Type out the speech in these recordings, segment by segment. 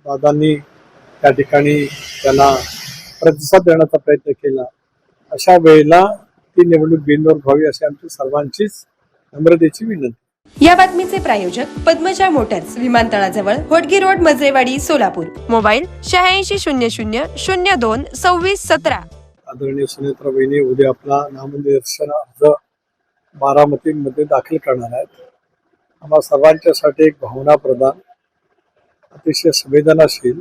दादांनी त्या ठिकाणी त्याला प्रतिसाद देण्याचा प्रयत्न केला. अशा वेळेला ती निवडणूक बिनविरोध व्हावी अशी आमची सर्वांचीच नम्रतेची विनंती. या बातमीचे प्रायोजक पद्मजा मोटर्स, विमानतळाजवळ होडगी रोड, मजरेवाडी, सोलापूर. मोबाईल 8600022617. आदरणीय सुनेत्रा वहिनी उद्या आपला नामनिर्देशन अर्ज बारामतीमध्ये दाखल करणार आहेत. आम्हा सर्वांच्यासाठी एक भावनाप्रधान, अतिशय संवेदनाशील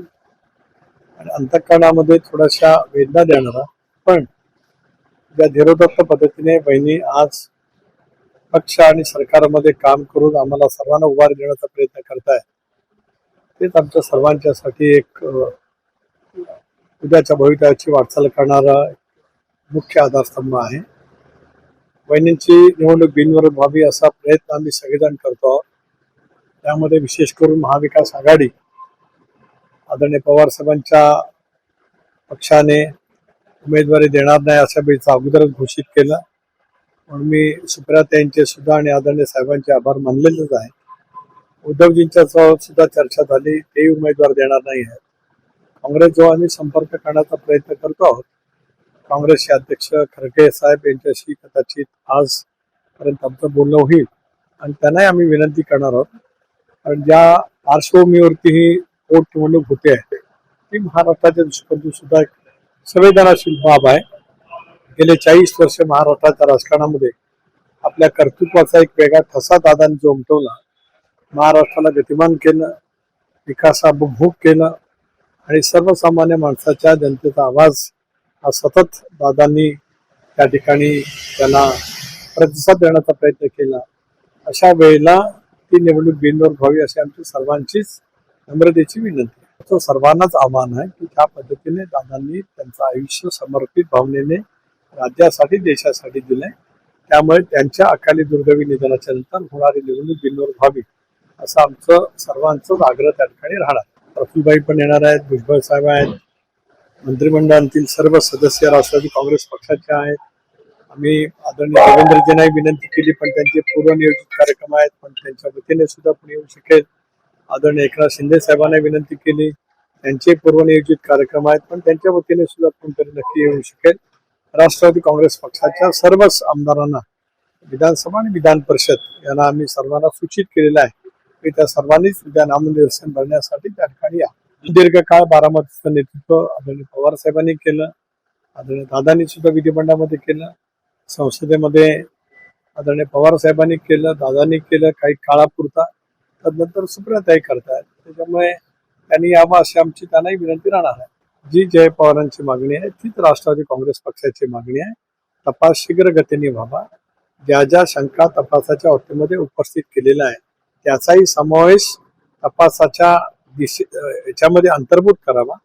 आणि अंतःकरणामध्ये थोड्याशा वेदना देणारा, पण ज्या धीरोदत्त पद्धतीने बहिणी आज पक्ष आणि सरकारमध्ये काम करून आम्हाला सर्वांना उभारी देण्याचा प्रयत्न करतायत, तेच आमच्या सर्वांच्यासाठी एक उद्याच्या भवितव्याची वाटचाल करणारा मुख्य आधारस्तंभ आहे. बहिणींची निवडणूक बिनविरोध व्हावी असा प्रयत्न आम्ही सगळेजण करतो आहोत. त्यामध्ये विशेष करून महाविकास आघाडी आदरणीय पवार साहेबांच्या पक्षाने उमेदवारी देणार नाही अशा वेळेचा अगोदरच घोषित केलं, म्हणून मी सुप्रियाताईंचे सुद्धा आणि आदरणीय साहेबांचे आभार मानलेलेच आहे. उद्धवजींच्या सुद्धा चर्चा झाली, तेही उमेदवार देणार नाही आहेत. काँग्रेस जो आम्ही संपर्क करण्याचा प्रयत्न करतो आहोत, काँग्रेसचे अध्यक्ष खरगे साहेब यांच्याशी कदाचित आजपर्यंत आमचं बोलणं होईल आणि त्यांनाही आम्ही विनंती करणार आहोत, कारण ज्या पार्श्वभूमीवरती ही पोटनिवडणूक होते आहे ती महाराष्ट्राच्या दृष्टिकोनातून सुद्धा एक संवेदनाशील बाब आहे. गेले 40 वर्ष महाराष्ट्राच्या राजकारणामध्ये आपल्या कर्तृत्वाचा एक वेगळा ठसा दादांनी जो उमटवला, महाराष्ट्राला गतिमान केलं, विकासाभिमुख केलं आणि सर्वसामान्य माणसाच्या जनतेचा आवाज हा सतत दादांनी त्या ठिकाणी त्याला प्रतिसाद देण्याचा प्रयत्न केला. अशा वेळेला ती निवडणूक बिनविरोध व्हावी अशी आमची सर्वांचीच नम्रतेची विनंती. तो सर्वांनाच आव्हान आहे की ज्या पद्धतीने दादांनी त्यांचं आयुष्य समर्पित भावनेने राज्यासाठी देशासाठी दिलंय, त्यामुळे त्यांच्या अकाली दुर्दैवी निधनाच्या नंतर होणारी निवडणूक बिनविरोध व्हावी असं आमचं सर्वांचंच आग्रह त्या ठिकाणी राहणार. प्रफुल्लबाई पण येणार आहेत, भुजबळ साहेब आहेत, मंत्रिमंडळातील सर्व सदस्य राष्ट्रवादी काँग्रेस पक्षाचे आहेत. आम्ही आदरणीय देवेंद्रजींनाही विनंती केली, पण त्यांचे पूर्वनियोजित कार्यक्रम आहेत, पण त्यांच्या वतीने सुद्धा कोणी येऊ शकेल. आदरणीय एकनाथ शिंदे साहेबांना विनंती केली, त्यांचे पूर्वनियोजित कार्यक्रम आहेत, पण त्यांच्या वतीने सुद्धा कोणतरी नक्की येऊ शकेल. राष्ट्रवादी काँग्रेस पक्षाच्या सर्वच आमदारांना विधानसभा आणि विधान परिषद यांना आम्ही सर्वांना सूचित केलेलं आहे की त्या सर्वांनीच उद्या नामनिर्देशन भरण्यासाठी त्या ठिकाणी या. दीर्घकाळ बारामतीचं नेतृत्व आदरणीय पवार साहेबांनी केलं, आदरणीय दादांनी सुद्धा विधिमंडळामध्ये केलं, संसदेमध्ये आदरणीय पवार साहेबांनी केलं, दादांनी केलं काही काळापुरता, त्यानंतर सुप्रियाताई करतायत. त्याच्यामुळे त्यांनी यावं अशी आमची त्यांनाही विनंती राहणार आहे. जी जय पवारांची मागणी आहे तीच राष्ट्रवादी काँग्रेस पक्षाची मागणी आहे. तपास शीघ्र गतीने व्हावा, ज्या ज्या शंका तपासाच्या अवतीमध्ये उपस्थित केलेला आहे त्याचाही समावेश तपासाच्या याच्यामध्ये अंतर्भूत करावा.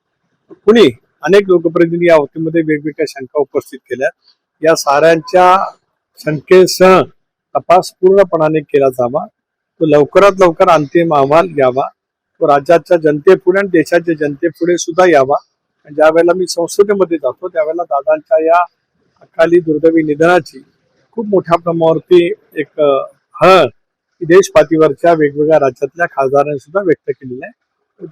कुणी अनेक लोकप्रतिनिधी या अवतीमध्ये वेगवेगळ्या शंका उपस्थित केल्या, या साऱ्यांच्या शंकेसह तपास पूर्णपणाने केला जावा. तो लवकरात लवकर अंतिम अहवाल यावा, तो राज्याच्या जनतेपुढे आणि देशाच्या जनतेपुढे सुद्धा यावा. ज्या वेळेला मी संसदेमध्ये जातो त्यावेळेला दादांच्या या अकाली दुर्दैवी निधनाची खूप मोठ्या प्रमाणावरती एक देशपातळीवरच्या वेगवेगळ्या राज्यातल्या खासदारांनी सुद्धा व्यक्त केलेलं आहे.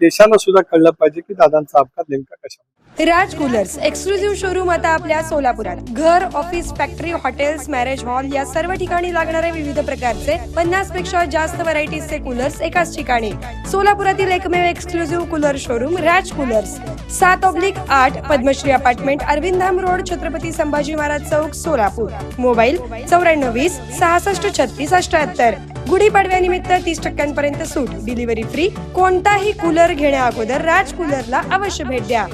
देशाला सुद्धा कळलं पाहिजे की दादांचा अपघात नेमका कशा. राज कूलर्स एक्सक्लुझिव्ह शोरूम आता आपल्या सोलापुरात. घर, office, factory, hotels, marriage hall या सर्व ठिकाणी लागणारे विविध प्रकारचे 50 पेक्षा जास्त व्हरायटीजचे कूलर्स एकाच ठिकाणी. सोलापुरातील एकमेव exclusive cooler showroom Raj coolers. 7/8 Padmashri apartment, Arvinddham road, Chhatrapati Sambhaji Maharaj Chowk, Solapur. Mobile 9420 66 36 78. गुढीपाडव्यानिमित्त 30% सूट, डिलिव्हरी फ्री. कोणताही कूलर घेण्या अगोदर राज कूलरला अवश्य भेट द्या.